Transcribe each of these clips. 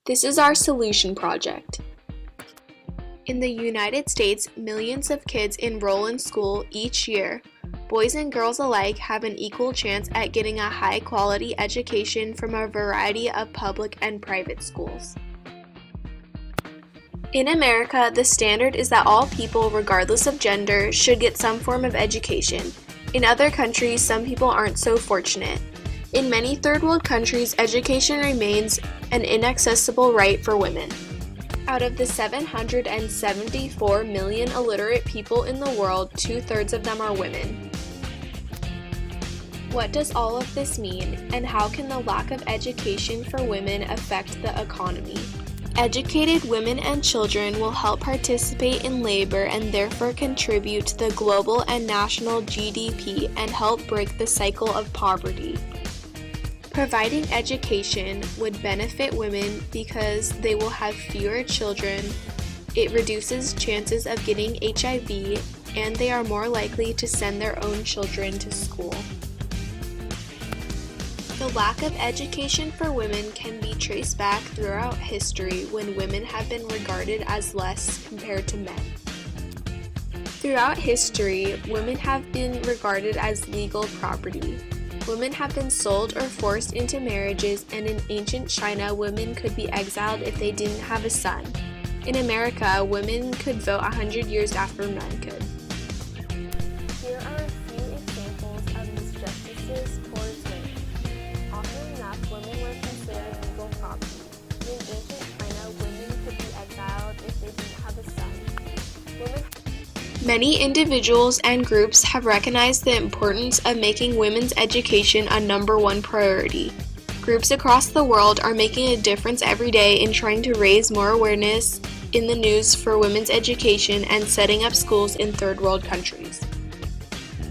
This is our solution project. In the United States, millions of kids enroll in school each year. Boys and girls alike have an equal chance at getting a high-quality education from a variety of public and private schools. In America, the standard is that all people, regardless of gender, should get some form of education. In other countries, some people aren't so fortunate. In many third-world countries, education remains an inaccessible right for women. Out of the 774 million illiterate people in the world, 2/3 of them are women. What does all of this mean, and how can the lack of education for women affect the economy? Educated women and children will help participate in labor and therefore contribute to the global and national GDP and help break the cycle of poverty. Providing education would benefit women because they will have fewer children, it reduces chances of getting HIV, and they are more likely to send their own children to school. The lack of education for women can be traced back throughout history when women have been regarded as less compared to men. Throughout history, women have been regarded as legal property. Women have been sold or forced into marriages, and in ancient China, women could be exiled if they didn't have a son. In America, women could vote 100 years after men could. Here are a few examples of misjustices towards women. Often enough, women were considered legal property. In ancient China, women could be exiled if they didn't have a son. Many individuals and groups have recognized the importance of making women's education a #1 priority. Groups across the world are making a difference every day in trying to raise more awareness in the news for women's education and setting up schools in third world countries.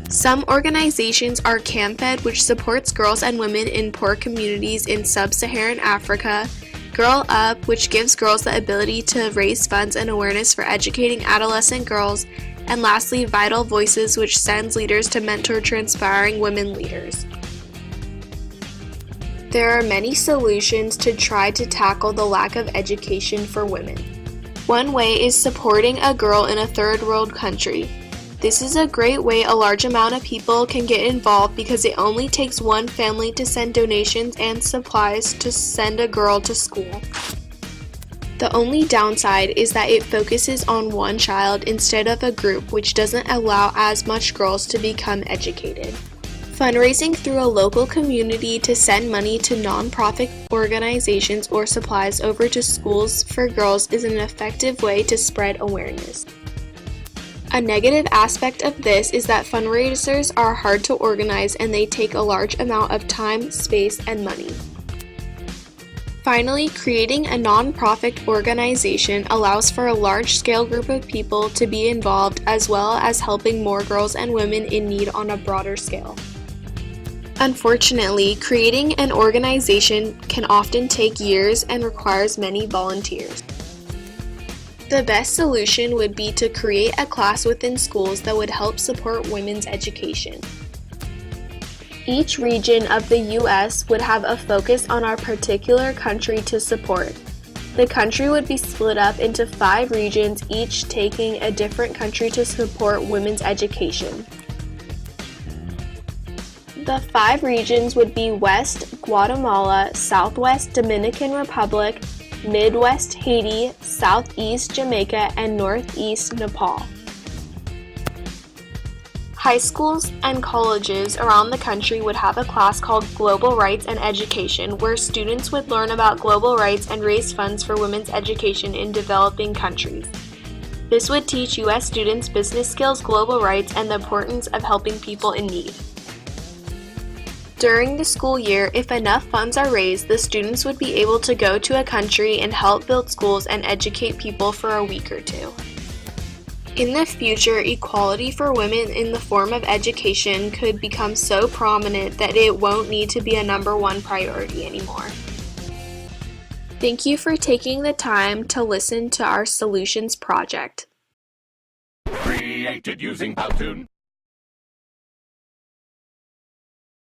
Some organizations are CAMFED, which supports girls and women in poor communities in sub-Saharan Africa, Girl Up, which gives girls the ability to raise funds and awareness for educating adolescent girls, and lastly, Vital Voices, which sends leaders to mentor transpiring women leaders. There are many solutions to try to tackle the lack of education for women. One way is supporting a girl in a third world country. This is a great way a large amount of people can get involved because it only takes one family to send donations and supplies to send a girl to school. The only downside is that it focuses on one child instead of a group, which doesn't allow as much girls to become educated. Fundraising through a local community to send money to nonprofit organizations or supplies over to schools for girls is an effective way to spread awareness. A negative aspect of this is that fundraisers are hard to organize and they take a large amount of time, space, and money. Finally, creating a nonprofit organization allows for a large-scale group of people to be involved, as well as helping more girls and women in need on a broader scale. Unfortunately, creating an organization can often take years and requires many volunteers. The best solution would be to create a class within schools that would help support women's education. Each region of the U.S. would have a focus on our particular country to support. The country would be split up into 5 regions, each taking a different country to support women's education. The 5 regions would be West Guatemala, Southwest Dominican Republic, Midwest Haiti, Southeast Jamaica, and Northeast Nepal. High schools and colleges around the country would have a class called Global Rights and Education, where students would learn about global rights and raise funds for women's education in developing countries. This would teach U.S. students business skills, global rights, and the importance of helping people in need. During the school year, if enough funds are raised, the students would be able to go to a country and help build schools and educate people for a week or two. In the future, equality for women in the form of education could become so prominent that it won't need to be a #1 priority anymore. Thank you for taking the time to listen to our Solutions project. Created using Powtoon.